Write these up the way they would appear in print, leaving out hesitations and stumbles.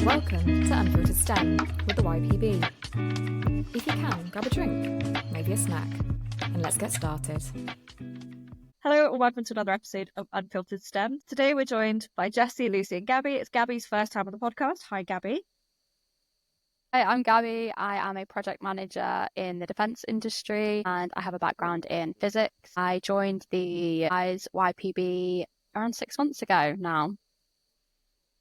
Welcome to Unfiltered STEM with the YPB. If you can, grab a drink, maybe a snack, and let's get started. Hello and welcome to another episode of Unfiltered STEM. Today we're joined by Jesie, Lucy and Gabbie. It's Gabbie's first time on the podcast. Hi Gabbie. Hi, I'm Gabbie. I am a project manager in the defence industry and I have a background in physics. I joined the YPB around 6 months ago now.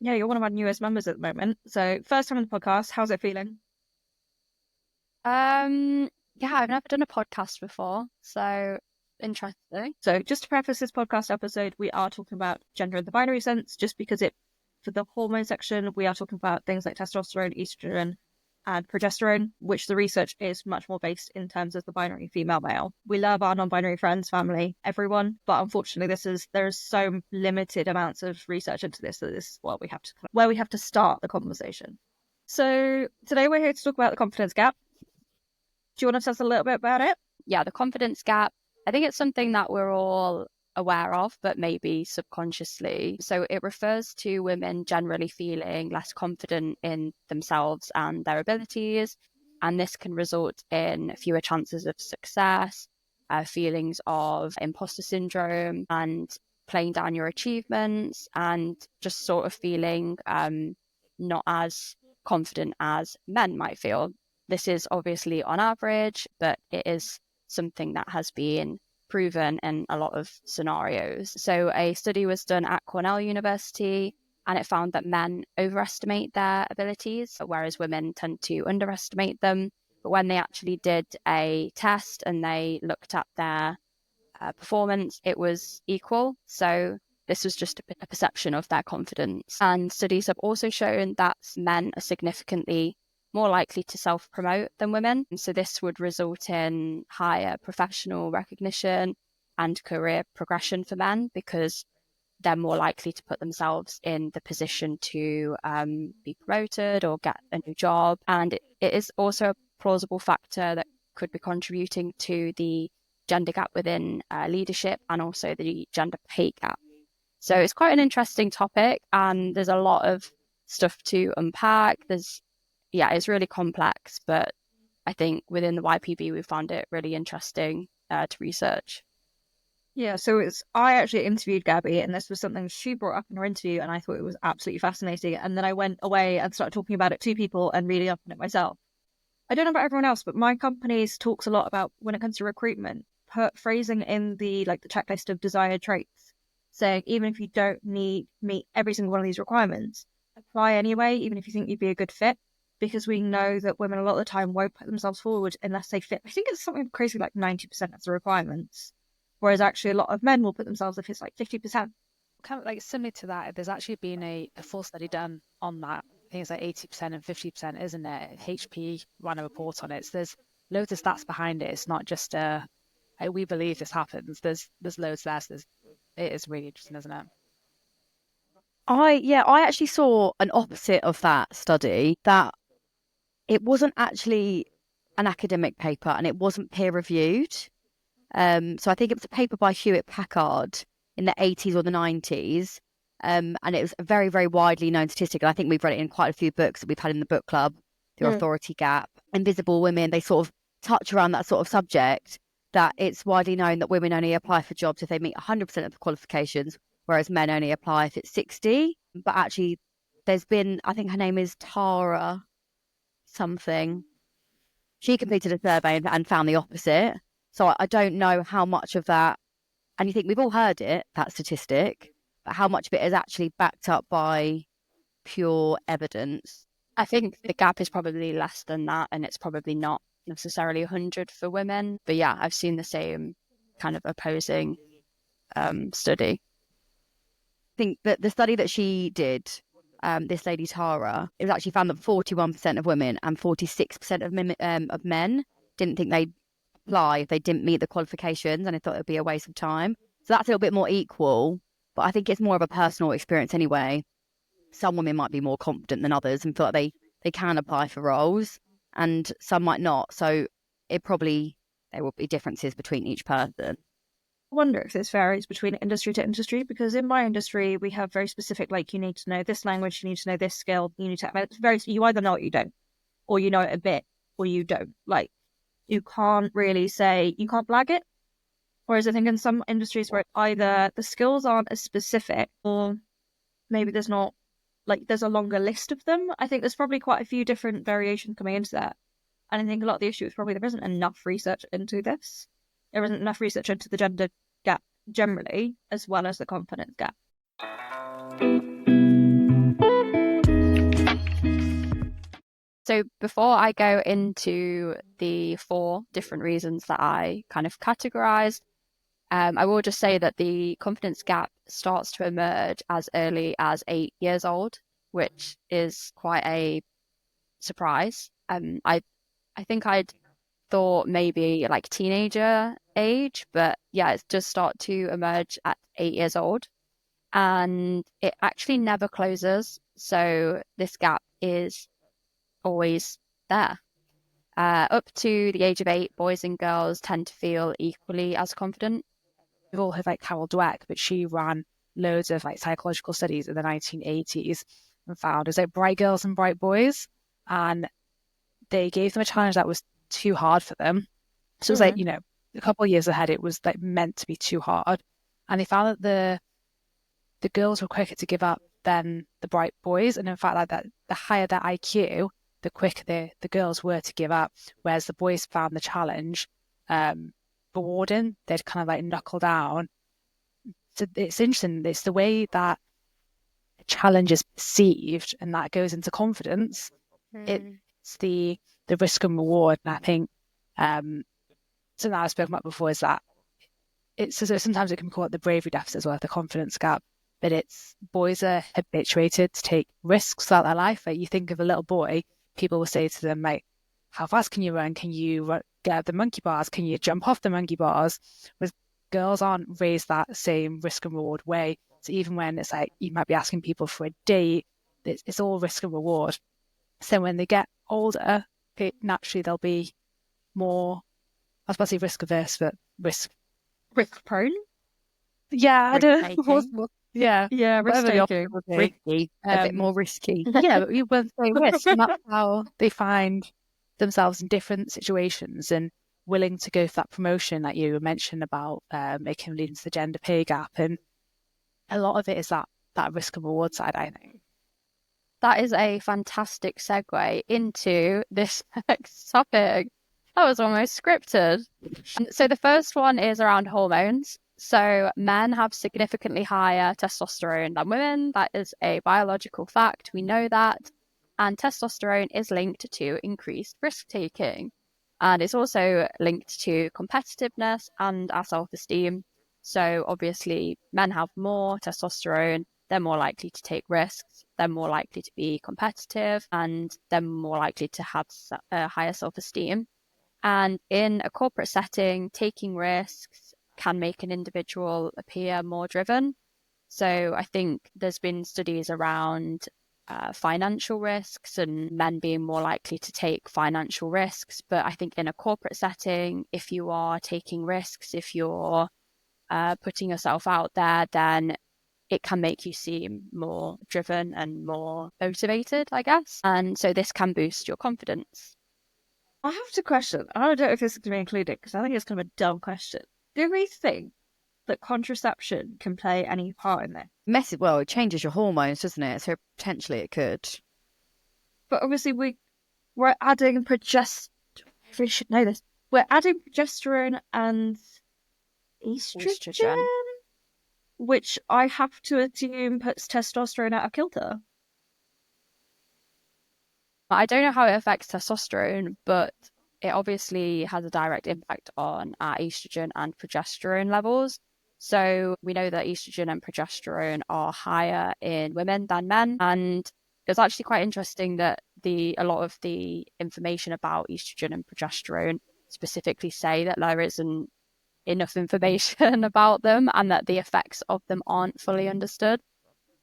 Yeah, you're one of our newest members at the moment. So first time on the podcast, how's it feeling? Yeah, I've never done a podcast before, so interesting. So just to preface this podcast episode, we are talking about gender in the binary sense, just because for the hormone section, we are talking about things like testosterone, estrogen, and progesterone, which the research is much more based in terms of the binary female-male. We love our non-binary friends, family, everyone, but unfortunately there's so limited amounts of research into this that this is where we have to start the conversation. So today we're here to talk about the confidence gap. Do you want to tell us a little bit about it? Yeah, the confidence gap. I think it's something that we're all aware of, but maybe subconsciously. So it refers to women generally feeling less confident in themselves and their abilities. And this can result in fewer chances of success, feelings of imposter syndrome and playing down your achievements and just sort of feeling not as confident as men might feel. This is obviously on average, but it is something that has been proven in a lot of scenarios. So a study was done at Cornell University and it found that men overestimate their abilities, whereas women tend to underestimate them. But when they actually did a test and they looked at their performance, it was equal. So this was just a perception of their confidence. And studies have also shown that men are significantly more likely to self-promote than women. So this would result in higher professional recognition and career progression for men because they're more likely to put themselves in the position to be promoted or get a new job. And it is also a plausible factor that could be contributing to the gender gap within leadership and also the gender pay gap. So it's quite an interesting topic and there's a lot of stuff to unpack. It's really complex, but I think within the YPB, we found it really interesting to research. Yeah, so I actually interviewed Gabbie and this was something she brought up in her interview and I thought it was absolutely fascinating. And then I went away and started talking about it to people and reading up on it myself. I don't know about everyone else, but my company talks a lot about when it comes to recruitment, phrasing in the checklist of desired traits, saying even if you don't meet every single one of these requirements, apply anyway, even if you think you'd be a good fit. Because we know that women a lot of the time won't put themselves forward unless they fit. I think it's something crazy like 90% of the requirements. Whereas actually a lot of men will put themselves if it's like 50%. Kind of like similar to that, there's actually been a full study done on that. I think it's like 80% and 50%, isn't it? HP ran a report on it. So there's loads of stats behind it. It's not just we believe this happens. There's loads there. So it is really interesting, isn't it? I actually saw an opposite of that study, that it wasn't actually an academic paper and it wasn't peer reviewed. So I think it was a paper by Hewlett Packard in the 80s or the 90s. And it was a very, very widely known statistic. And I think we've read it in quite a few books that we've had in the book club, The Authority Gap, Invisible Women. They sort of touch around that sort of subject, that it's widely known that women only apply for jobs if they meet 100% of the qualifications, whereas men only apply if it's 60. But actually, there's been, I think her name is Tara something. She completed a survey and found the opposite. So I don't know how much of that, and you think we've all heard it, that statistic, but how much of it is actually backed up by pure evidence. I think the gap is probably less than that, and it's probably not necessarily 100 for women. But yeah, I've seen the same kind of opposing study. I think that the study that she did, this lady Tara, it was actually found that 41% of women and 46% of men didn't think they'd apply if they didn't meet the qualifications, and I thought it would be a waste of time. So that's a little bit more equal, but I think it's more of a personal experience anyway. Some women might be more confident than others and feel like they can apply for roles, and some might not. So there will be differences between each person. I wonder if this varies between industry to industry, because in my industry, we have very specific, like, you need to know this language, you need to know this skill, you need to, it's very, you either know it or you don't, or you know it a bit, or you don't. Like, you can't really say, you can't blag it. Whereas I think in some industries where either the skills aren't as specific, or maybe there's not, like, there's a longer list of them. I think there's probably quite a few different variations coming into that. And I think a lot of the issue is probably there isn't enough research into this. There isn't enough research into the gender gap generally, as well as the confidence gap. So before I go into the 4 different reasons that I kind of categorized, I will just say that the confidence gap starts to emerge as early as 8 years old, which is quite a surprise. I think I'd thought maybe like teenager age, but yeah, it does start to emerge at 8 years old, and it actually never closes. So this gap is always there. Up to the age of 8, boys and girls tend to feel equally as confident. We've all heard like Carol Dweck, but she ran loads of like psychological studies in the 1980s and found it was like bright girls and bright boys, and they gave them a challenge that was too hard for them. So it was like, you know, a couple of years ahead, it was like meant to be too hard, and they found that the girls were quicker to give up than the bright boys, and in fact, like that, the higher their IQ, the quicker the girls were to give up, whereas the boys found the challenge rewarding. They'd kind of like knuckle down. So it's interesting. It's the way that a challenge is perceived, and that goes into confidence. It's the risk and reward. And I think something that I've spoken about before is that it's so sometimes it can be called the bravery deficit as well, the confidence gap. But it's boys are habituated to take risks throughout their life. Like, you think of a little boy, people will say to them like, how fast can you run? Can you get up the monkey bars? Can you jump off the monkey bars? Whereas girls aren't raised that same risk and reward way. So even when it's like you might be asking people for a date, it's all risk and reward. So when they get older, naturally they'll be more, I was about to say risk averse, but risk prone. Yeah, I don't know. Yeah, risk taking. Risky, a bit more risky. Yeah, but when they risk, and that's how they find themselves in different situations and willing to go for that promotion that you mentioned about making leading to the gender pay gap. And a lot of it is that risk and reward side, I think. That is a fantastic segue into this next topic. That was almost scripted. So the first one is around hormones. So men have significantly higher testosterone than women. That is a biological fact. We know that. And testosterone is linked to increased risk-taking. And it's also linked to competitiveness and our self-esteem. So obviously, men have more testosterone. They're more likely to take risks. They're more likely to be competitive. And they're more likely to have a higher self-esteem. And in a corporate setting, taking risks can make an individual appear more driven. So I think there's been studies around financial risks and men being more likely to take financial risks. But I think in a corporate setting, if you are taking risks, if you're putting yourself out there, then it can make you seem more driven and more motivated, I guess. And so this can boost your confidence. I have to question, I don't know if this is going to be included because I think it's kind of a dumb question. Do we think that contraception can play any part in this? Well, it changes your hormones, doesn't it? So potentially it could. But obviously we're adding we should know this. We're adding progesterone and estrogen, which I have to assume puts testosterone out of kilter. I don't know how it affects testosterone, but it obviously has a direct impact on our estrogen and progesterone levels. So we know that estrogen and progesterone are higher in women than men. And it's actually quite interesting that a lot of the information about estrogen and progesterone specifically say that there isn't enough information about them and that the effects of them aren't fully understood.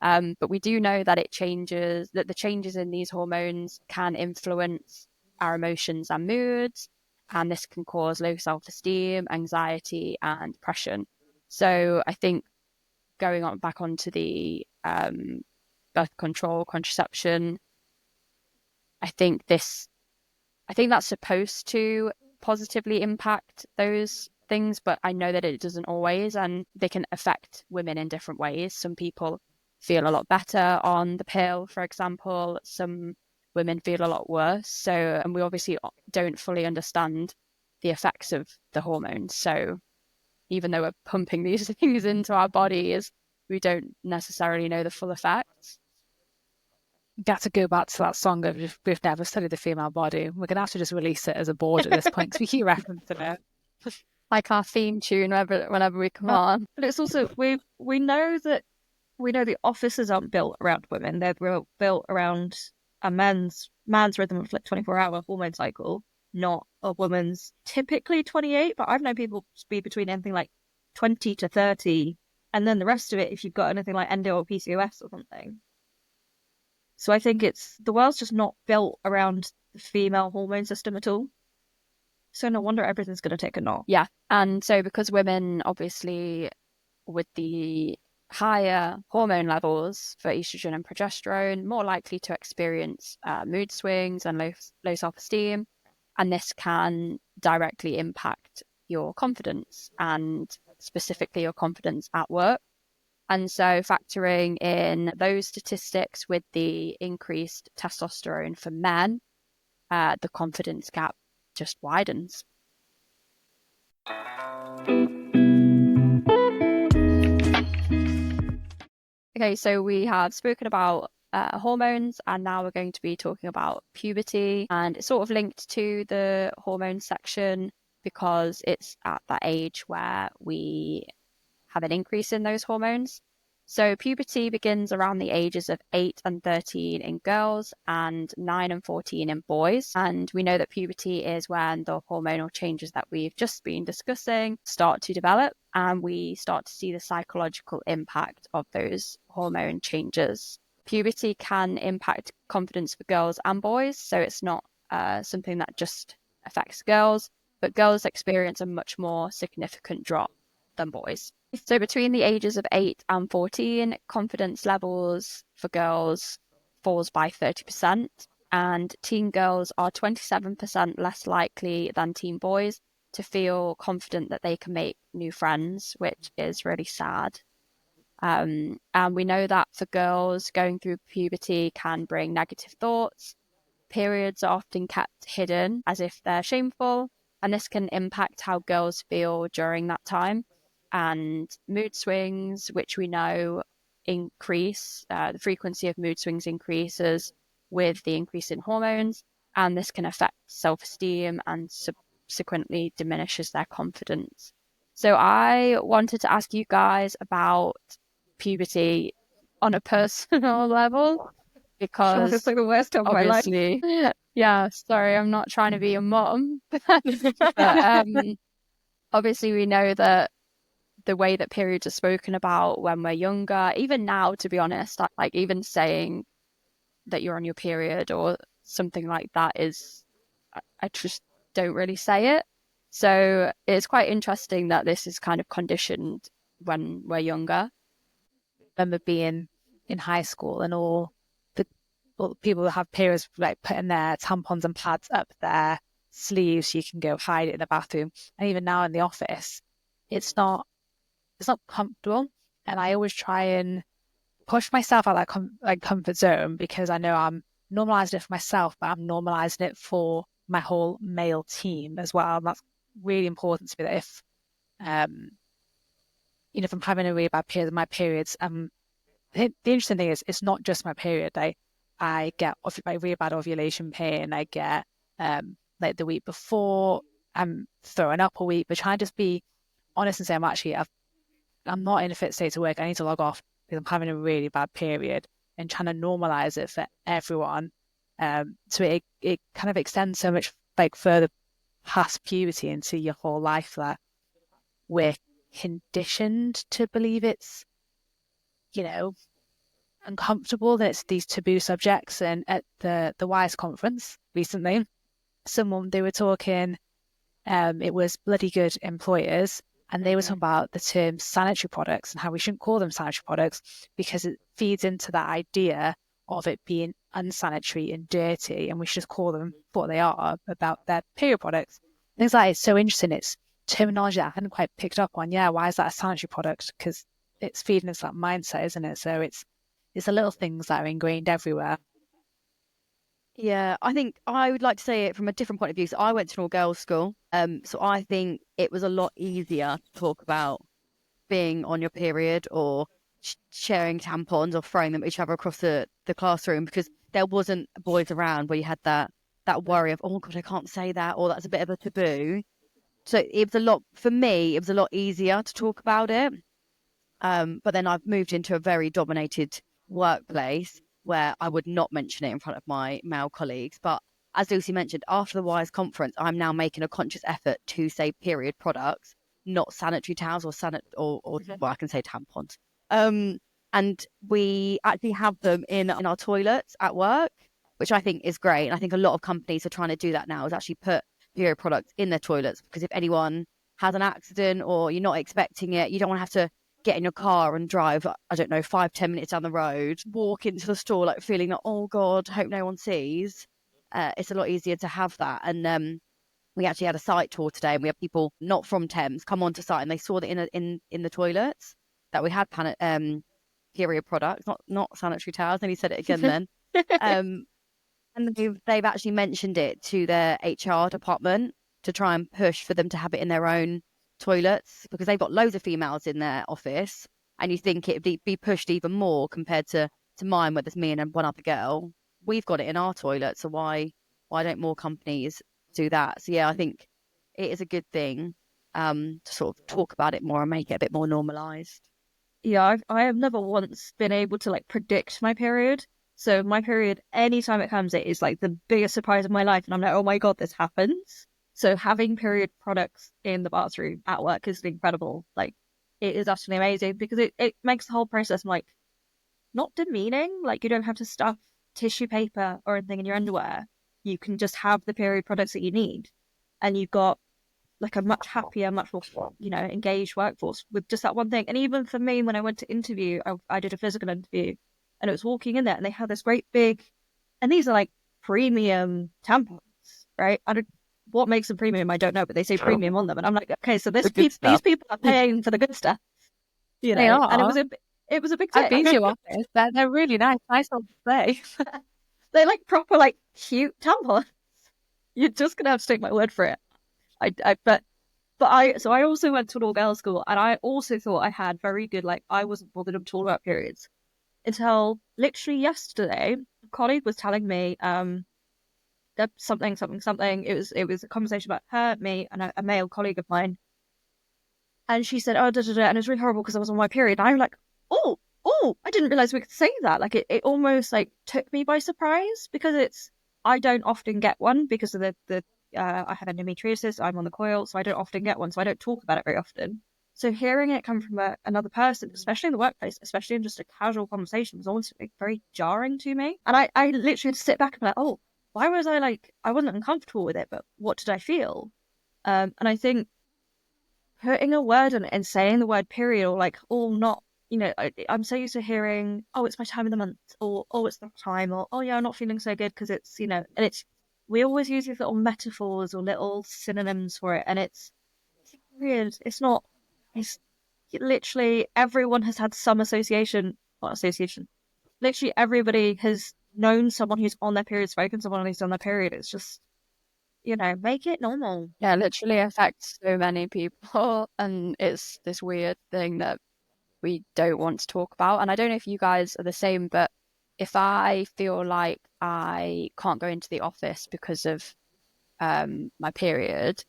But we do know that that the changes in these hormones can influence our emotions and moods, and this can cause low self-esteem, anxiety, and depression. So I think going on back onto the birth control, contraception, I think that's supposed to positively impact those things, but I know that it doesn't always, and they can affect women in different ways. Some people feel a lot better on the pill, for example. Some women feel a lot worse. So, and we obviously don't fully understand the effects of the hormones. So even though we're pumping these things into our bodies, we don't necessarily know the full effects. Got to go back to that song of we've never studied the female body. We're going to have to just release it as a board at this point because we keep referencing it. Like our theme tune whenever we come on. But it's also, we know the offices aren't built around women. They're built around a man's rhythm of like 24-hour hormone cycle, not a woman's typically 28, but I've known people be between anything like 20 to 30, and then the rest of it if you've got anything like endo or PCOS or something. So I think the world's just not built around the female hormone system at all. So no wonder everything's going to take a knot. Yeah. And so because women, obviously, with the higher hormone levels for estrogen and progesterone, more likely to experience mood swings and low self-esteem. And this can directly impact your confidence, and specifically your confidence at work. And so factoring in those statistics with the increased testosterone for men, the confidence gap just widens. Okay, so we have spoken about hormones, and now we're going to be talking about puberty, and it's sort of linked to the hormone section because it's at that age where we have an increase in those hormones. So puberty begins around the ages of 8 and 13 in girls and 9 and 14 in boys. And we know that puberty is when the hormonal changes that we've just been discussing start to develop, and we start to see the psychological impact of those hormone changes. Puberty can impact confidence for girls and boys, so it's not something that just affects girls, but girls experience a much more significant drop than boys. So between the ages of 8 and 14, confidence levels for girls falls by 30%, and teen girls are 27% less likely than teen boys to feel confident that they can make new friends, which is really sad. And we know that for girls, going through puberty can bring negative thoughts. Periods are often kept hidden as if they're shameful, and this can impact how girls feel during that time. And mood swings, which we know increase, the frequency of mood swings increases with the increase in hormones, and this can affect self-esteem and subsequently diminishes their confidence. So I wanted to ask you guys about puberty on a personal level, because it's like the worst time of my life. obviously, yeah, sorry, I'm not trying to be a mom, but obviously we know that the way that periods are spoken about when we're younger, even now, to be honest, like even saying that you're on your period or something like that I just don't really say it. So it's quite interesting that this is kind of conditioned when we're younger. I remember being in high school and all the people that have periods like putting their tampons and pads up their sleeves so you can go hide it in the bathroom. And even now in the office, it's not comfortable, and I always try and push myself out that comfort zone, because I know I'm normalizing it for myself, but I'm normalizing it for my whole male team as well. And that's really important to me, that if if I'm having a really bad period, my periods, I think the interesting thing is it's not just my period. I get like really bad ovulation pain. I get like the week before I'm throwing up a week, but trying to just be honest and say I'm not in a fit state to work. I need to log off because I'm having a really bad period, and trying to normalize it for everyone. So it kind of extends so much like further past puberty into your whole life that we're conditioned to believe it's, uncomfortable, that it's these taboo subjects. And at the WISE conference recently, they were talking, it was bloody good employers And they were talking about the term sanitary products and how we shouldn't call them sanitary products because it feeds into that idea of it being unsanitary and dirty, and we should just call them what they are, about their period products. Things like it's so interesting. It's terminology that I hadn't quite picked up on. Yeah, why is that a sanitary product? Because it's feeding us that mindset, isn't it? So it's the little things that are ingrained everywhere. Yeah, I think I would like to say it from a different point of view. So I went to an all-girls school, so I think it was a lot easier to talk about being on your period or sharing tampons or throwing them at each other across the classroom, because there wasn't boys around where you had that worry of, oh God, I can't say that, or that's a bit of a taboo. So it was a lot, for me, it was a lot easier to talk about it. But then I've moved into a very dominated workplace where I would not mention it in front of my male colleagues. But as Lucy mentioned, after the WISE conference, I'm now making a conscious effort to say period products, not sanitary towels or well, I can say tampons. And we actually have them in our toilets at work, which I think is great. And I think a lot of companies are trying to do that now, is actually put period products in their toilets, because if anyone has an accident or you're not expecting it, you don't want to have to get in your car and drive, I don't know, 5-10 minutes down the road, walk into the store like feeling like, oh God, hope no one sees. It's a lot easier to have that. And we actually had a site tour today, and we had people not from Thames come onto site, and they saw that in the toilets that we had period products, not sanitary towels. And he said it again then. And they've actually mentioned it to their HR department to try and push for them to have it in their own toilets, because they've got loads of females in their office, and you think it'd be pushed even more compared to mine, where there's me and one other girl. We've got it in our toilet, so why don't more companies do that? So yeah, I think it is a good thing to sort of talk about it more and make it a bit more normalized. Yeah, I have never once been able to like predict my period. So my period, anytime it comes, it is like the biggest surprise of my life, and I'm like, oh my God, this happens. So having period products in the bathroom at work is incredible. Like, it is absolutely amazing, because it makes the whole process like not demeaning. Like, you don't have to stuff tissue paper or anything in your underwear. You can just have the period products that you need, and you've got like a much happier, much more, engaged workforce with just that one thing. And even for me, when I went to interview, I did a physical interview, and it was walking in there, and they had this great big, and these are like premium tampons, right? What makes them premium, I don't know, but they say premium on them, and I'm like, okay, so these people are paying for the good stuff, They are. And it was a big I've thing. been to your office. They're really nice on display. They're like proper, like cute tampons. You're just gonna have to take my word for it. But I also went to an all-girls school, and I also thought I had very good, like, I wasn't bothered at all about periods until literally yesterday. A colleague was telling me that something. It was a conversation about her, me, and a male colleague of mine, and she said, oh, da, da, da, and it was really horrible because I was on my period. And I'm like, oh, I didn't realize we could say that. Like, it almost like took me by surprise, because I don't often get one because of the I have endometriosis, I'm on the coil, so I don't often get one, so I don't talk about it very often. So hearing it come from another person, especially in the workplace, especially in just a casual conversation, was always very jarring to me. And I literally had to sit back and be like, oh, why was I wasn't uncomfortable with it, but what did I feel? And I think putting a word on it and saying the word period, or like, oh, not, I'm so used to hearing, oh, it's my time of the month, or oh, it's the time, or oh yeah, I'm not feeling so good because it's, and we always use these little metaphors or little synonyms for it, and it's weird. It's not. It's literally everyone has had some association. Not association. Literally everybody has known someone who's on their period, spoken to someone who's on their period. It's just, make it normal. Yeah, literally affects so many people, and it's this weird thing that we don't want to talk about. And I don't know if you guys are the same, but if I feel like I can't go into the office because of my period,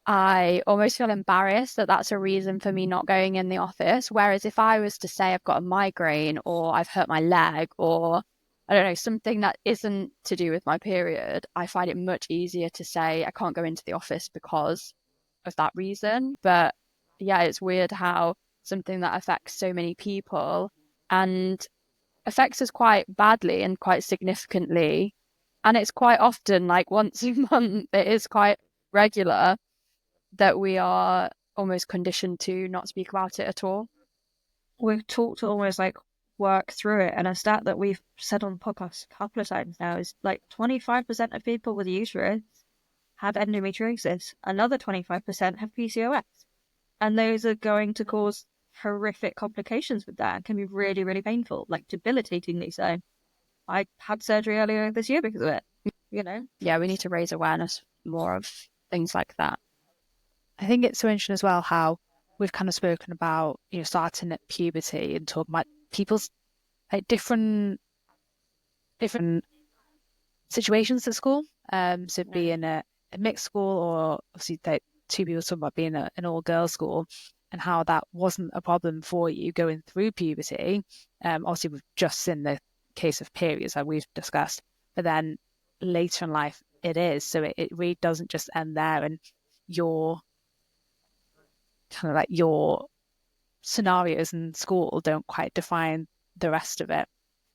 I almost feel embarrassed that that's a reason for me not going in the office. Whereas if I was to say I've got a migraine, or I've hurt my leg, or I don't know, something that isn't to do with my period, I find it much easier to say I can't go into the office because of that reason. But yeah, it's weird how something that affects so many people and affects us quite badly and quite significantly, and it's quite often like once a month, it is quite regular that we are almost conditioned to not speak about it at all. We've talked to almost like work through it, and a stat that we've said on the podcast a couple of times now is like 25% of people with uterus have endometriosis, another 25% have PCOS, and those are going to cause horrific complications with that and can be really, really painful, like debilitatingly so. I had surgery earlier this year because of it, you know? Yeah, we need to raise awareness more of things like that. I think it's so interesting as well how we've kind of spoken about, starting at puberty and talking about people's like different situations at school. So being a mixed school, or obviously like two people talking about being an all-girls school, and how that wasn't a problem for you going through puberty. Obviously we've just seen the case of periods that we've discussed, but then later in life it is. So it really doesn't just end there, and your kind of like your scenarios in school don't quite define the rest of it.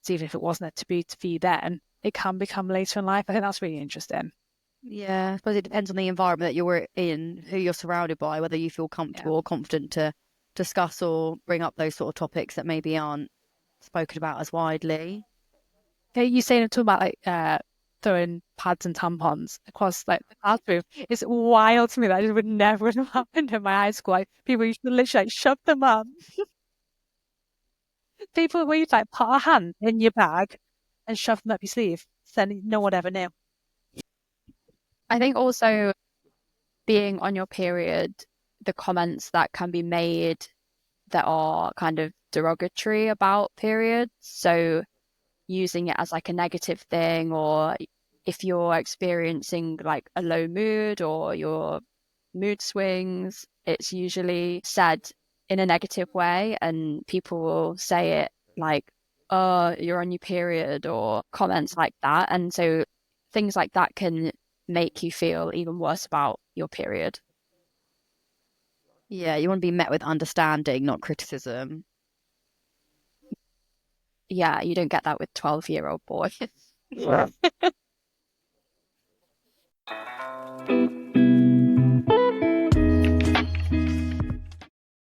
So even if it wasn't a taboo for you then, it can become later in life. I think that's really interesting. Yeah, I suppose it depends on the environment that you're in, who you're surrounded by, whether you feel comfortable or confident to discuss or bring up those sort of topics that maybe aren't spoken about as widely. Yeah, you saying talking about like throwing pads and tampons across like the classroom. It's wild to me that it would never have happened in my high school. Like, people used to literally like shove them up. People would like put a hand in your bag and shove them up your sleeve, so no one ever knew. I think also being on your period, the comments that can be made that are kind of derogatory about periods. So using it as like a negative thing, or if you're experiencing like a low mood or your mood swings, it's usually said in a negative way, and people will say it like, oh, you're on your period, or comments like that. And so things like that can make you feel even worse about your period. Yeah, you want to be met with understanding, not criticism. Yeah, you don't get that with 12-year-old boys.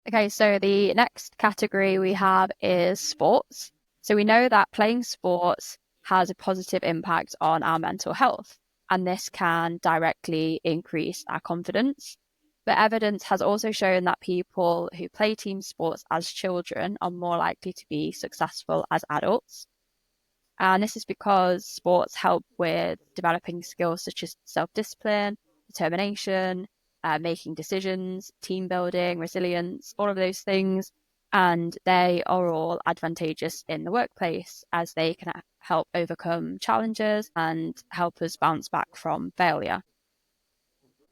Okay, so the next category we have is sports. So we know that playing sports has a positive impact on our mental health, and this can directly increase our confidence. But evidence has also shown that people who play team sports as children are more likely to be successful as adults. And this is because sports help with developing skills such as self-discipline, determination, making decisions, team building, resilience, all of those things. And they are all advantageous in the workplace, as they can help overcome challenges and help us bounce back from failure.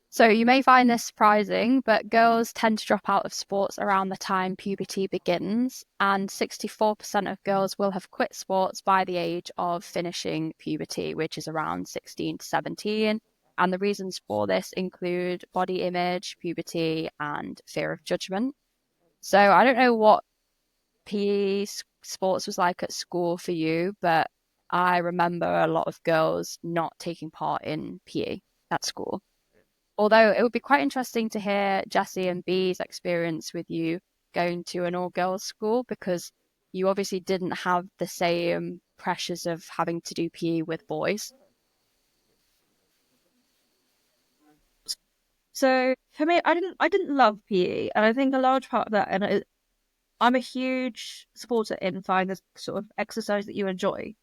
So you may find this surprising, but girls tend to drop out of sports around the time puberty begins, and 64% of girls will have quit sports by the age of finishing puberty, which is around 16 to 17. And the reasons for this include body image, puberty, and fear of judgment. So I don't know what PE sports was like at school for you, but I remember a lot of girls not taking part in PE at school. Although it would be quite interesting to hear Jesie and B's experience with you going to an all-girls school, because you obviously didn't have the same pressures of having to do PE with boys. So for me, I didn't love PE, and I think a large part of that, and I'm a huge supporter in finding the sort of exercise that you enjoy.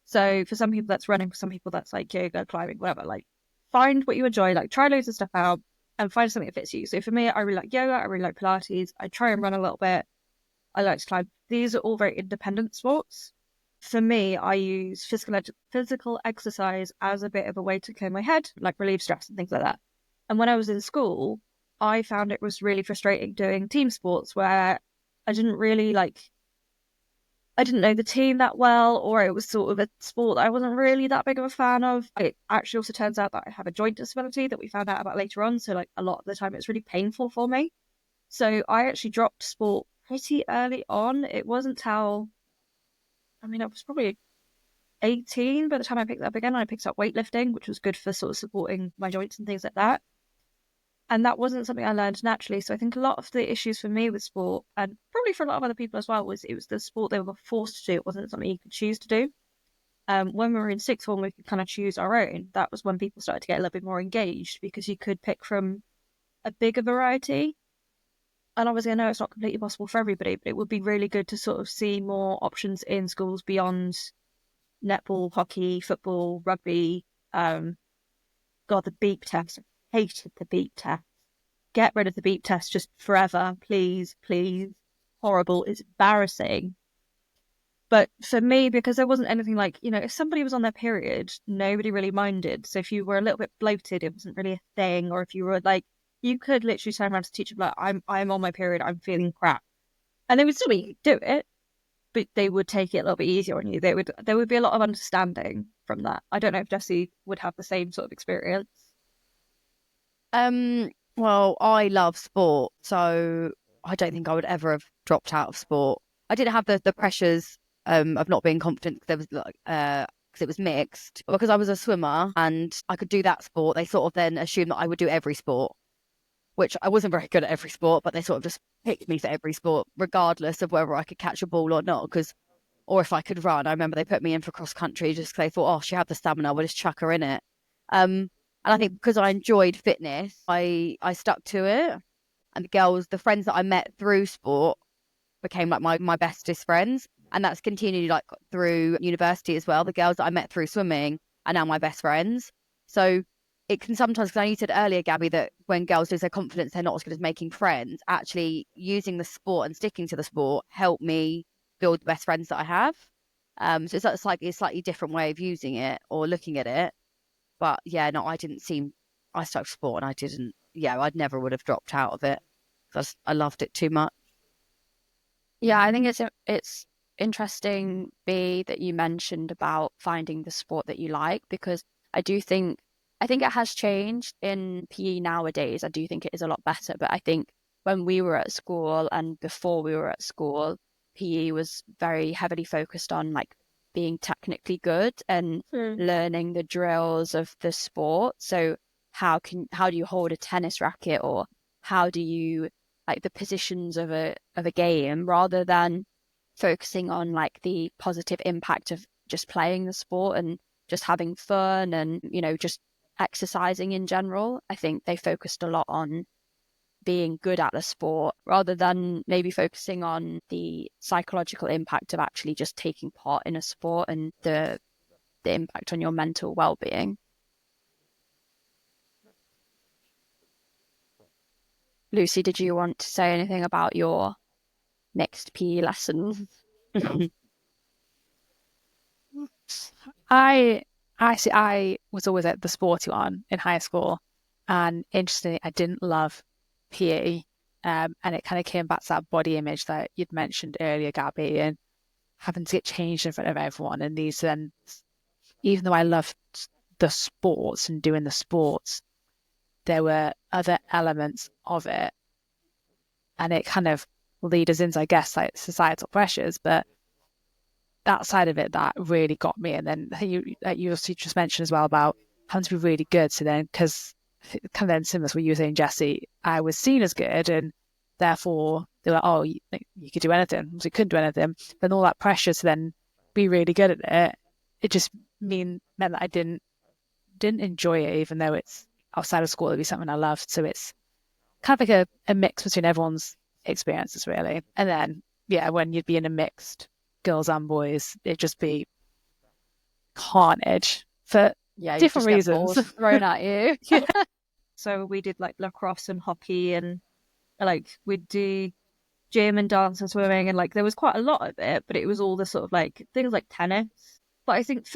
So for some people that's running, for some people that's like yoga, climbing, whatever. Like, find what you enjoy, like try loads of stuff out and find something that fits you. So for me, I really like yoga, I really like Pilates, I try and run a little bit, I like to climb. These are all very independent sports. For me, I use physical exercise as a bit of a way to clear my head, like relieve stress and things like that. And when I was in school, I found it was really frustrating doing team sports where I didn't really I didn't know the team that well, or it was sort of a sport that I wasn't really that big of a fan of. It actually also turns out that I have a joint disability that we found out about later on. So like a lot of the time it's really painful for me. So I actually dropped sport pretty early on. It wasn't till, I was probably 18 by the time I picked it up again. I picked up weightlifting, which was good for sort of supporting my joints and things like that. And that wasn't something I learned naturally. So I think a lot of the issues for me with sport, and probably for a lot of other people as well, was it was the sport they were forced to do. It wasn't something you could choose to do. When we were in sixth form, we could kind of choose our own. That was when people started to get a little bit more engaged because you could pick from a bigger variety. And obviously, I know it's not completely possible for everybody, but it would be really good to sort of see more options in schools beyond netball, hockey, football, rugby. God, the beep test. I hated the beep test. Get rid of the beep test just forever, please, please. Horrible. It's embarrassing. But for me, because there wasn't anything like, if somebody was on their period, nobody really minded. So if you were a little bit bloated, it wasn't really a thing. Or if you were like, you could literally turn around to teacher like, I'm on my period, I'm feeling crap. And they would still do it, but they would take it a little bit easier on you. There would be a lot of understanding from that. I don't know if Jesie would have the same sort of experience. Well, I love sport, so I don't think I would ever have dropped out of sport. I didn't have the pressures of not being confident because there was because it was mixed. But because I was a swimmer and I could do that sport, they sort of then assumed that I would do every sport, which I wasn't very good at every sport, but they sort of just picked me for every sport, regardless of whether I could catch a ball or not, or if I could run. I remember they put me in for cross country just because they thought, oh, she had the stamina, we'll just chuck her in it. And I think because I enjoyed fitness, I stuck to it. And the friends that I met through sport became like my bestest friends. And that's continued like through university as well. The girls that I met through swimming are now my best friends. So it can sometimes, because you said earlier, Gabbie, that when girls lose their confidence, they're not as good as making friends. Actually, using the sport and sticking to the sport helped me build the best friends that I have. So it's like a slightly different way of using it or looking at it. But yeah, no, I stuck to sport and I'd never would have dropped out of it because I loved it too much. Yeah, I think it's interesting, B, that you mentioned about finding the sport that you like, because I think it has changed in PE nowadays. I do think it is a lot better, but I think when we were at school and before we were at school, PE was very heavily focused on like being technically good and learning the drills of the sport. So how do you hold a tennis racket, or how do you like the positions of a game, rather than focusing on like the positive impact of just playing the sport and just having fun and just exercising in general. I think they focused a lot on being good at the sport rather than maybe focusing on the psychological impact of actually just taking part in a sport and the impact on your mental well-being. Lucy, did you want to say anything about your next PE lesson? I was always at the sporty one in high school, and interestingly, I didn't love PE, and it kind of came back to that body image that you'd mentioned earlier, Gabbie, and having to get changed in front of everyone. And these then, even though I loved the sports and doing the sports, there were other elements of it, and it kind of lead us into, I guess, like societal pressures, but that side of it that really got me. And then you also just mentioned as well about having to be really good. So then, because kind of then similar to what you were saying, Jesie, I was seen as good, and therefore they were like, oh, you could do anything. So you couldn't do anything. Then all that pressure to then be really good at it, it just meant that I didn't enjoy it, even though it's outside of school, it'd be something I loved. So it's kind of like a mix between everyone's experiences, really. And then, yeah, when you'd be in a mixed girls and boys, it'd just be carnage for different reasons thrown at you. Yeah. So we did like lacrosse and hockey, and like we'd do gym and dance and swimming, and like there was quite a lot of it, but it was all the sort of like things like tennis. But I think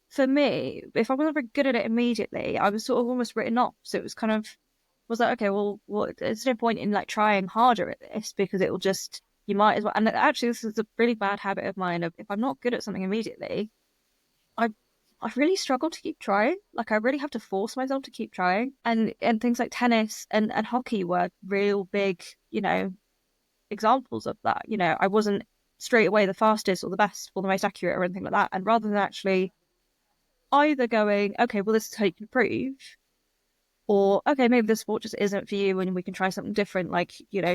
for me, if I wasn't very good at it immediately, I was sort of almost written off. So it was kind of was like, okay, well, there's no point in like trying harder at this because it will just, you might as well. And actually, this is a really bad habit of mine of if I'm not good at something immediately, I really struggle to keep trying. Like I really have to force myself to keep trying. And things like tennis and hockey were real big, examples of that. I wasn't straight away the fastest or the best or the most accurate or anything like that. And rather than actually either going, okay, well, this is how you can improve, Or, okay, maybe the sport just isn't for you and we can try something different, like,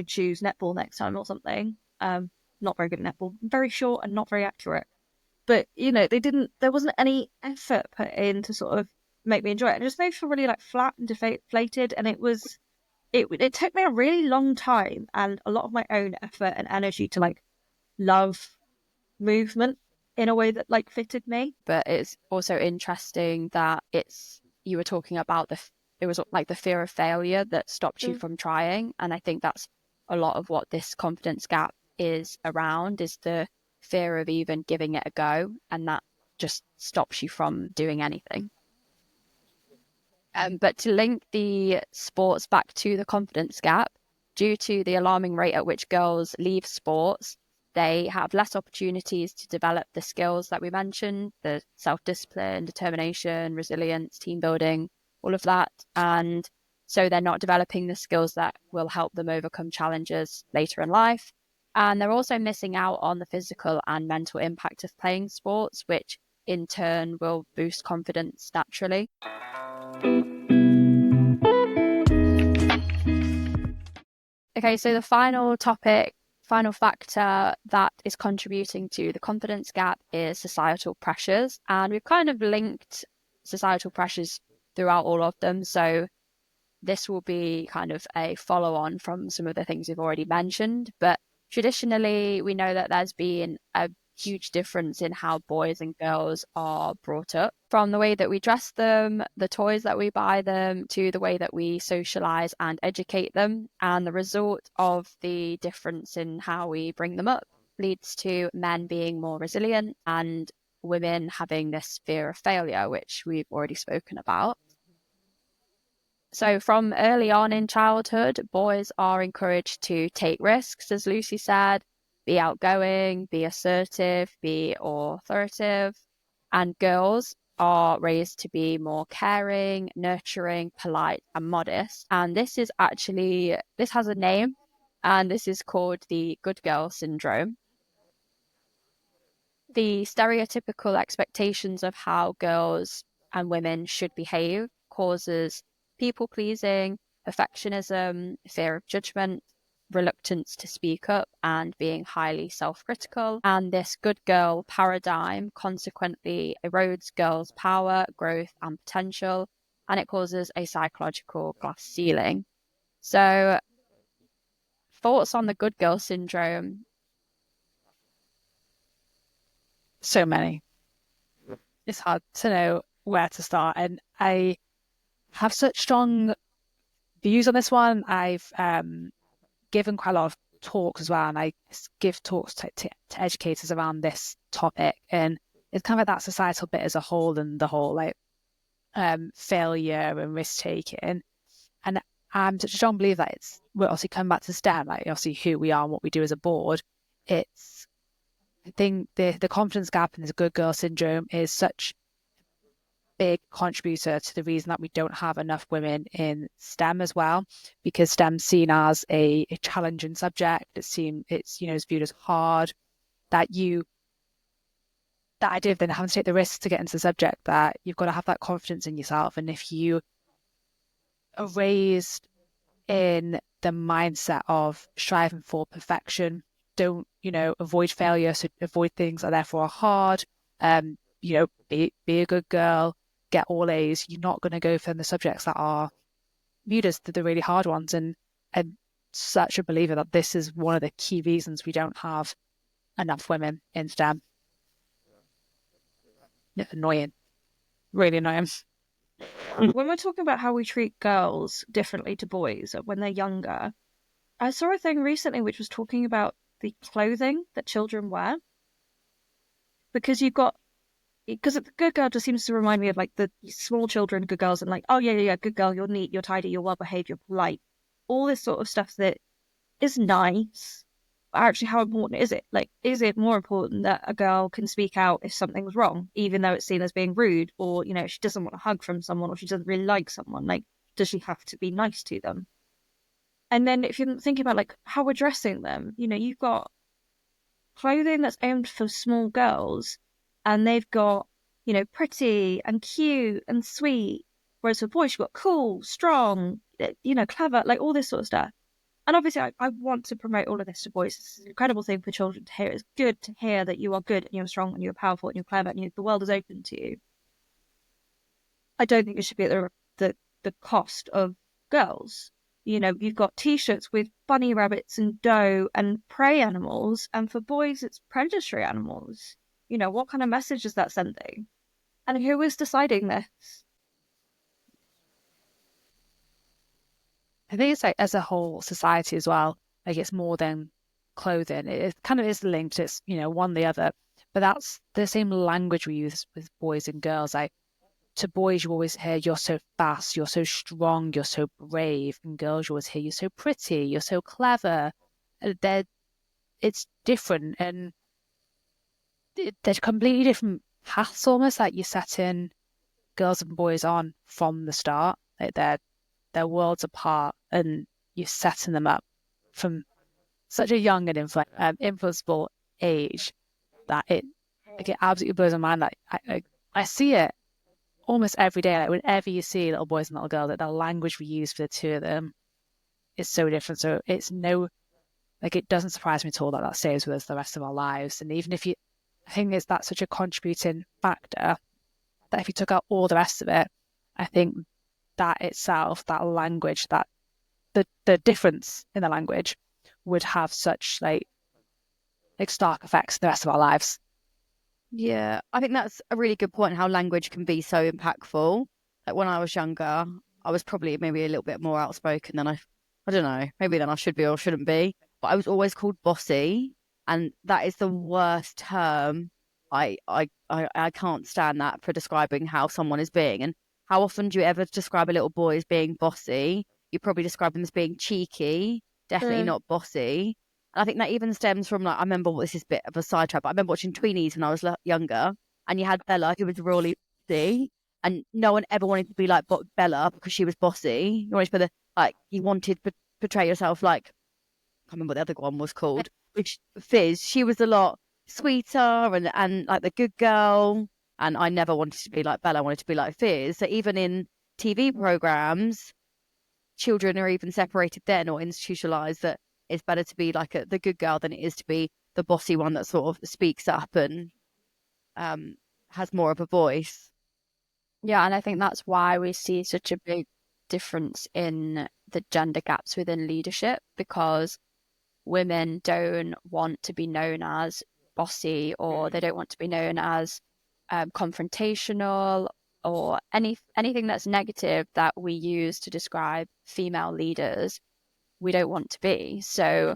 choose netball next time or something. Not very good at netball, very short and not very accurate. But, there wasn't any effort put in to sort of make me enjoy it. It just made me feel really like flat and deflated. And it took me a really long time and a lot of my own effort and energy to like love movement in a way that like fitted me. But it's also interesting that you were talking about it was like the fear of failure that stopped you from trying. And I think that's a lot of what this confidence gap is around, is the fear of even giving it a go. And that just stops you from doing anything. But to link the sports back to the confidence gap, due to the alarming rate at which girls leave sports, they have less opportunities to develop the skills that we mentioned, the self-discipline, determination, resilience, team building, all of that. And so they're not developing the skills that will help them overcome challenges later in life. And they're also missing out on the physical and mental impact of playing sports, which in turn will boost confidence naturally. Okay, so the final factor that is contributing to the confidence gap is societal pressures. And we've kind of linked societal pressures throughout all of them. So this will be kind of a follow-on from some of the things we've already mentioned. But traditionally, we know that there's been a huge difference in how boys and girls are brought up, from the way that we dress them, the toys that we buy them, to the way that we socialize and educate them. And the result of the difference in how we bring them up leads to men being more resilient and women having this fear of failure, which we've already spoken about. So from early on in childhood, boys are encouraged to take risks, as Lucy said, be outgoing, be assertive, be authoritative. And girls are raised to be more caring, nurturing, polite, and modest. And this has a name, and this is called the good girl syndrome. The stereotypical expectations of how girls and women should behave causes people-pleasing, perfectionism, fear of judgment, reluctance to speak up, and being highly self-critical. And this good girl paradigm consequently erodes girls' power, growth, and potential, and it causes a psychological glass ceiling. So, thoughts on the good girl syndrome? So many. It's hard to know where to start. And I have such strong views on this one. I've given quite a lot of talks as well, and I give talks to educators around this topic. And it's kind of like that societal bit as a whole, and the whole like failure and risk taking. And I'm such a strong believer that we're obviously coming back to STEM, like obviously who we are and what we do as a board. I think the confidence gap and this good girl syndrome is such big contributor to the reason that we don't have enough women in STEM as well, because STEM's seen as a challenging subject. It's viewed as hard, that idea of then having to take the risks to get into the subject, that you've got to have that confidence in yourself. And if you are raised in the mindset of striving for perfection, don't avoid failure, so avoid things that therefore are hard, be a good girl, get all A's, you're not going to go for the subjects that are viewed as the really hard ones. And I'm such a believer that this is one of the key reasons we don't have enough women in STEM. Annoying. Really annoying. When we're talking about how we treat girls differently to boys when they're younger, I saw a thing recently which was talking about the clothing that children wear. Because the good girl just seems to remind me of like the small children, good girls, and like, oh yeah, good girl, you're neat, you're tidy, you're well behaved, you're polite. All this sort of stuff that is nice, but actually how important is it? Like, is it more important that a girl can speak out if something's wrong, even though it's seen as being rude, or, she doesn't want a hug from someone, or she doesn't really like someone? Like, does she have to be nice to them? And then if you're thinking about like how we're dressing them, you've got clothing that's aimed for small girls, and they've got, pretty and cute and sweet Whereas for boys, you've got cool, strong, clever, like all this sort of stuff. And obviously, I want to promote all of this to boys. It's an incredible thing for children to hear. It's good to hear that you are good and you're strong and you're powerful and you're clever and the world is open to you. I don't think it should be at the cost of girls. You've got T-shirts with bunny rabbits and doe and prey animals, and for boys, it's predatory animals. What kind of message is that sending? And who is deciding this? I think it's like as a whole society as well, like it's more than clothing. It kind of is linked. It's, one the other, but that's the same language we use with boys and girls. Like to boys, you always hear you're so fast, you're so strong, you're so brave, and girls, you always hear you're so pretty, you're so clever. It's different, and they're completely different paths almost. Like you're setting girls and boys on from the start. Like they're worlds apart, and you're setting them up from such a young and influenceable age that it absolutely blows my mind. Like I see it almost every day. Like whenever you see little boys and little girls, like the language we use for the two of them is so different. So it doesn't surprise me at all that stays with us the rest of our lives. And even if I think that's such a contributing factor that if you took out all the rest of it, I think that itself, that language, that the difference in the language would have such like stark effects the rest of our lives. Yeah, I think that's a really good point, how language can be so impactful. Like when I was younger, I was probably maybe a little bit more outspoken than I don't know, maybe than I should be or shouldn't be. But I was always called bossy, and that is the worst term. I can't stand that for describing how someone is being. And how often do you ever describe a little boy as being bossy? You probably describe them as being cheeky, definitely not bossy. And I think that even stems from, like, I remember, this is a bit of a sidetrack, but I remember watching Tweenies when I was younger, and you had Bella, who was really bossy, and no one ever wanted to be like Bella because she was bossy. You wanted to be you wanted to portray yourself like, I can't remember what the other one was called, which Fizz, she was a lot sweeter and like the good girl. And I never wanted to be like Bella, I wanted to be like Fizz. So even in TV programs, children are even separated then or institutionalized that it's better to be like the good girl than it is to be the bossy one that sort of speaks up and has more of a voice. Yeah, and I think that's why we see such a big difference in the gender gaps within leadership, because women don't want to be known as bossy, or they don't want to be known as confrontational, or anything that's negative that we use to describe female leaders. We don't want to be. So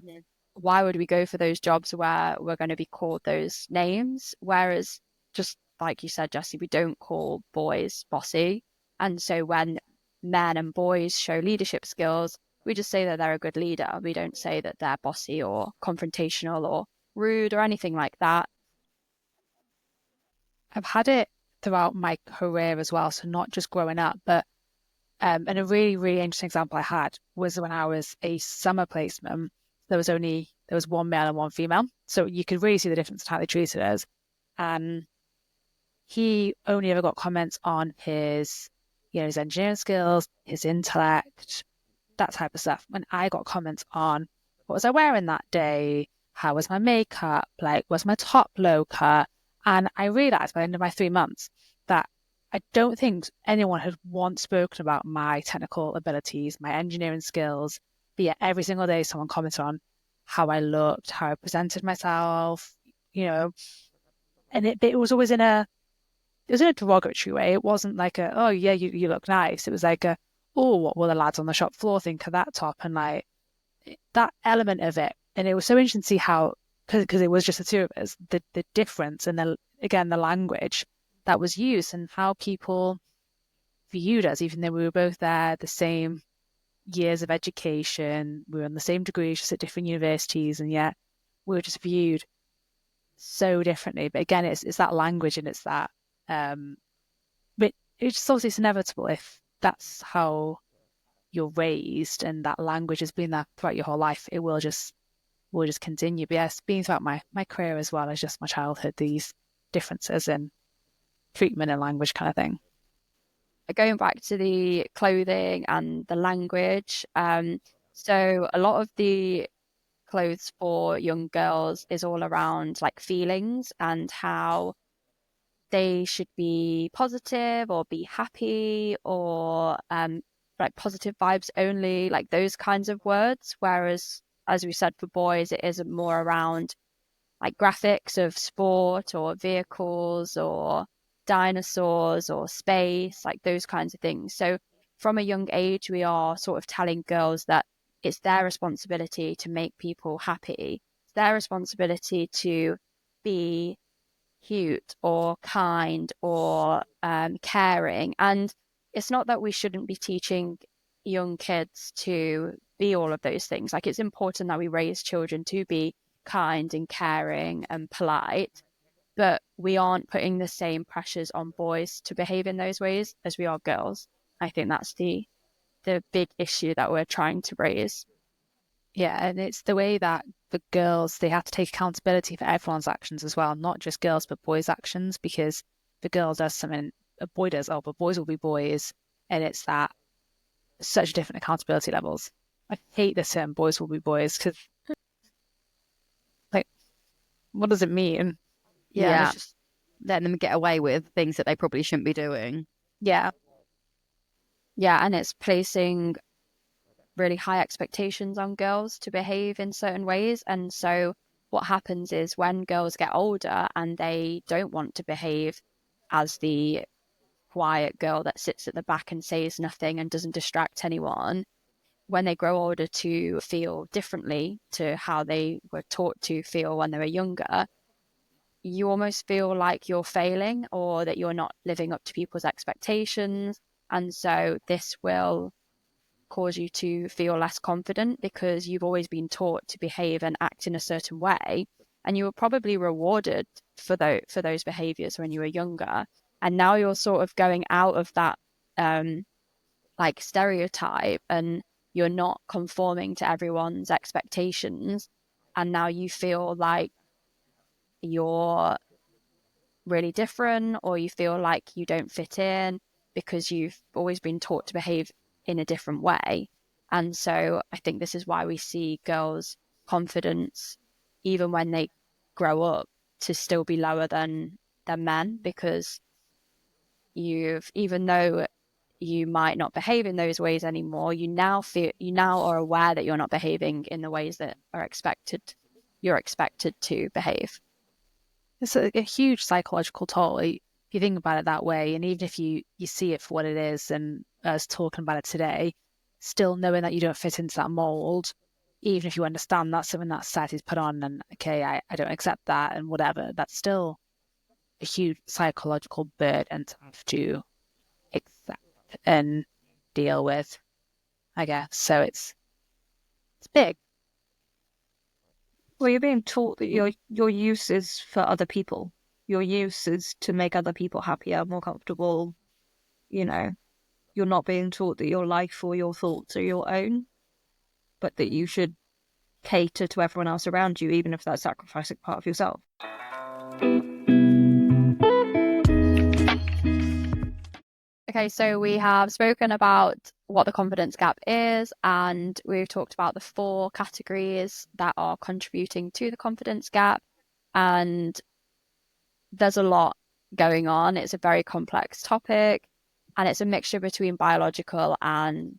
why would we go for those jobs where we're going to be called those names? Whereas, just like you said, Jesie, we don't call boys bossy. And so when men and boys show leadership skills, we just say that they're a good leader. We don't say that they're bossy or confrontational or rude or anything like that. I've had it throughout my career as well, so not just growing up, but and a really, really interesting example I had was when I was a summer placement. There was one male and one female, so you could really see the difference in how they treated us. And he only ever got comments on his engineering skills, his intellect, that type of stuff. When I got comments on what was I wearing that day, how was my makeup, like was my top low cut. And I realised by the end of my 3 months that I don't think anyone had once spoken about my technical abilities, my engineering skills. But yet every single day someone commented on how I looked, how I presented myself, and it was always in a derogatory way. It wasn't like oh yeah, you look nice. It was like oh, what will the lads on the shop floor think of that top? And like that element of it. And it was so interesting to see how, because it was just the two of us, the difference, and then again the language that was used and how people viewed us, even though we were both there, the same years of education, we were on the same degrees, just at different universities, and yet we were just viewed so differently. But again, it's that language, and it's that but it's just obviously it's inevitable if that's how you're raised and that language has been there throughout your whole life. It will just continue. But yes, being throughout my career as well as just my childhood, these differences in treatment and language kind of thing. going back to the clothing and the language, so a lot of the clothes for young girls is all around like feelings and how they should be positive or be happy or like positive vibes only, like those kinds of words. Whereas, as we said, for boys, it is more around like graphics of sport or vehicles or dinosaurs or space, like those kinds of things. So from a young age, we are sort of telling girls that it's their responsibility to make people happy. It's their responsibility to be cute or kind or caring. And it's not that we shouldn't be teaching young kids to be all of those things. Like, it's important that we raise children to be kind and caring and polite, but we aren't putting the same pressures on boys to behave in those ways as we are girls. I think that's the big issue that we're trying to raise. Yeah, and it's the way that the girls, they have to take accountability for everyone's actions as well, not just girls, but boys' actions, because if a girl does something, a boy does, oh, but boys will be boys. And it's that such different accountability levels. I hate the term boys will be boys because, like, what does it mean? Yeah, and Yeah. it's just letting them get away with things that they probably shouldn't be doing. Yeah. Yeah, and it's placing really high expectations on girls to behave in certain ways. And so what happens is when girls get older and they don't want to behave as the quiet girl that sits at the back and says nothing and doesn't distract anyone, when they grow older to feel differently to how they were taught to feel when they were younger, you almost feel like you're failing or that you're not living up to people's expectations. And so this will cause you to feel less confident because you've always been taught to behave and act in a certain way, and you were probably rewarded for those behaviors when you were younger, and now you're sort of going out of that like stereotype, and you're not conforming to everyone's expectations, and now you feel like you're really different or you feel like you don't fit in because you've always been taught to behave in a different way. And so I think this is why we see girls' confidence, even when they grow up, to still be lower than men, because even though you might not behave in those ways anymore, you now are aware that you're not behaving in the ways that you're expected to behave. It's a huge psychological toll if you think about it that way. And even if you see it for what it is, and us talking about it today, still knowing that you don't fit into that mold, even if you understand that's something that society's put on and, okay, I don't accept that and whatever, that's still a huge psychological burden to have to accept and deal with, I guess. So it's big. Well, you're being taught that your use is for other people. Your use is to make other people happier, more comfortable. You know, you're not being taught that your life or your thoughts are your own, but that you should cater to everyone else around you, even if that's sacrificing part of yourself. Okay, so we have spoken about what the confidence gap is, and we've talked about the 4 categories that are contributing to the confidence gap. And there's a lot going on. It's a very complex topic, and it's a mixture between biological and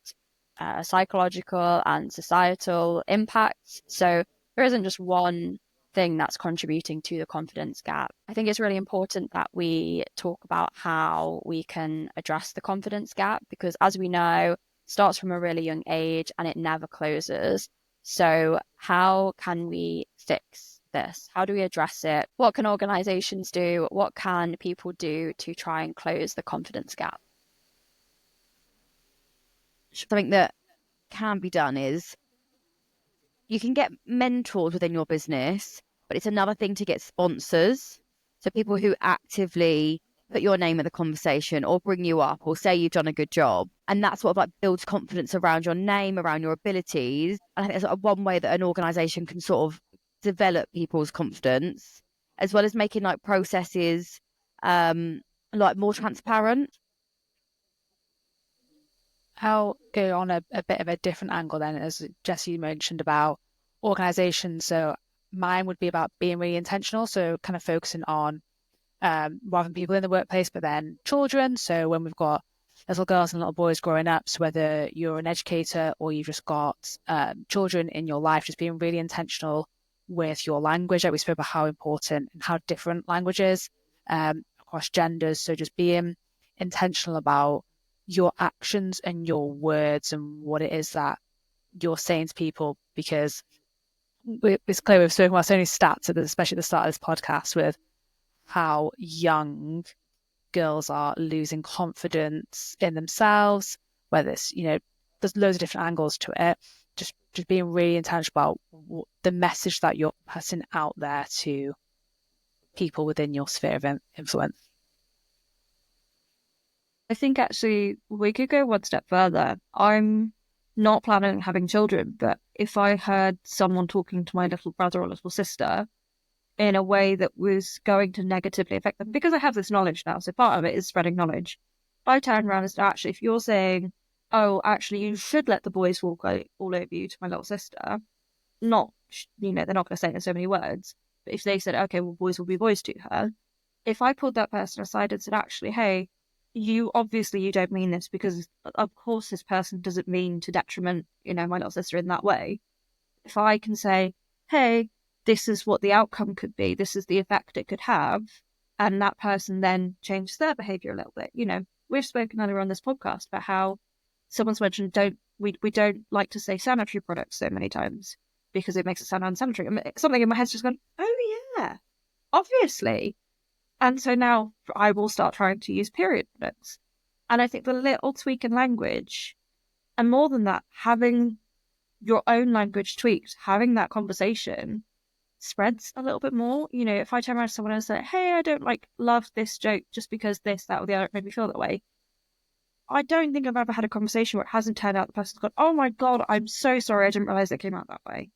psychological and societal impacts. So there isn't just one thing that's contributing to the confidence gap. I think it's really important that we talk about how we can address the confidence gap, because as we know, it starts from a really young age and it never closes. So how can we fix this? How do we address it? What can organizations do? What can people do to try and close the confidence gap? Something that can be done is you can get mentors within your business, but it's another thing to get sponsors. So people who actively put your name in the conversation or bring you up or say you've done a good job. And that sort of like builds confidence around your name, around your abilities. And I think that's one way that an organization can sort of develop people's confidence, as well as making like processes like more transparent. I'll go on a bit of a different angle then, as Jesie mentioned about organizations. So mine would be about being really intentional. So kind of focusing on rather than people in the workplace, but then children. So when we've got little girls and little boys growing up, so whether you're an educator or you've just got children in your life, just being really intentional with your language. Like we spoke about how important and how different languages across genders. So just being intentional about your actions and your words and what it is that you're saying to people, because it's clear we've spoken about so many stats, especially at the start of this podcast, with how young girls are losing confidence in themselves, whether it's, there's loads of different angles to it. Just being really intentional about the message that you're passing out there to people within your sphere of influence. I think actually we could go one step further. I'm not planning on having children, but if I heard someone talking to my little brother or little sister in a way that was going to negatively affect them, because I have this knowledge now, so part of it is spreading knowledge. If I turn around and say, actually, if you're saying, oh, actually, you should let the boys walk all over you to my little sister, not, they're not going to say it in so many words, but if they said, okay, well, boys will be boys to her, if I pulled that person aside and said, actually, hey, you don't mean this, because of course this person doesn't mean to detriment, my little sister in that way. If I can say, hey, this is what the outcome could be, this is the effect it could have, and that person then changes their behavior a little bit. We've spoken earlier on this podcast about how someone's mentioned we don't like to say sanitary products so many times because it makes it sound unsanitary. I mean, something in my head's just gone, oh yeah, obviously. And so now I will start trying to use period products. And I think the little tweak in language, and more than that, having your own language tweaked, having that conversation spreads a little bit more. If I turn around to someone and say, hey, I don't love this joke just because this, that, or the other made me feel that way, I don't think I've ever had a conversation where it hasn't turned out the person's gone, oh my God, I'm so sorry, I didn't realize it came out that way.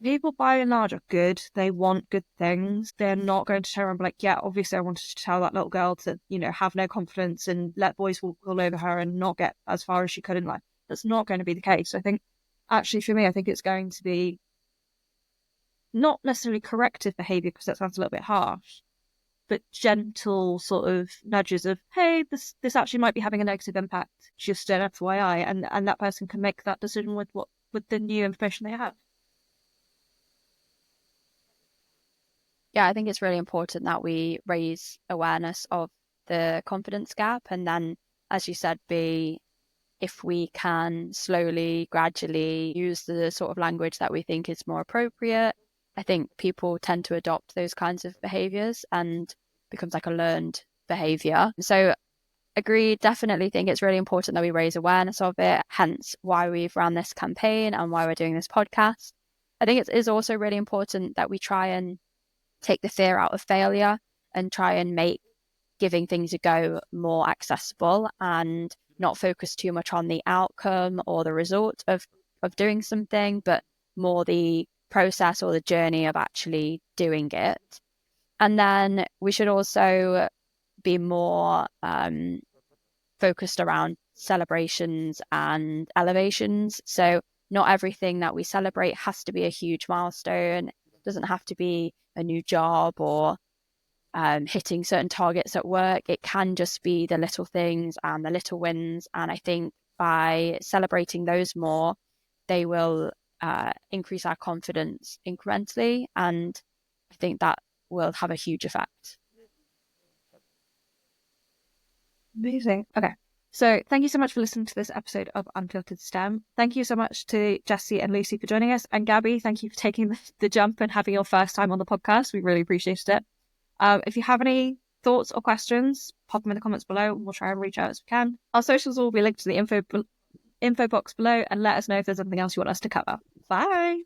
People by and large are good. They want good things. They're not going to turn around and be like, yeah, obviously I wanted to tell that little girl to, have no confidence and let boys walk all over her and not get as far as she could in life. That's not going to be the case. I think, actually, for me, I think it's going to be not necessarily corrective behaviour, because that sounds a little bit harsh, but gentle sort of nudges of, hey, this actually might be having a negative impact, just an FYI, and that person can make that decision with the new information they have. Yeah, I think it's really important that we raise awareness of the confidence gap, and then, as you said, if we can slowly, gradually use the sort of language that we think is more appropriate, I think people tend to adopt those kinds of behaviours and becomes like a learned behaviour. So agreed, definitely think it's really important that we raise awareness of it, hence why we've run this campaign and why we're doing this podcast. I think it is also really important that we try and take the fear out of failure and try and make giving things a go more accessible and not focus too much on the outcome or the result of doing something, but more the process or the journey of actually doing it. And then we should also be more focused around celebrations and elevations. So not everything that we celebrate has to be a huge milestone. It doesn't have to be a new job or hitting certain targets at work. It can just be the little things and the little wins. And I think by celebrating those more, they will increase our confidence incrementally. And I think that will have a huge effect. Amazing. Okay. So thank you so much for listening to this episode of Unfiltered STEM. Thank you so much to Jesie and Lucy for joining us. And Gabbie, thank you for taking the jump and having your first time on the podcast. We really appreciated it. If you have any thoughts or questions, pop them in the comments below and we'll try and reach out as we can. Our socials will be linked to the info box below, and let us know if there's anything else you want us to cover. Bye.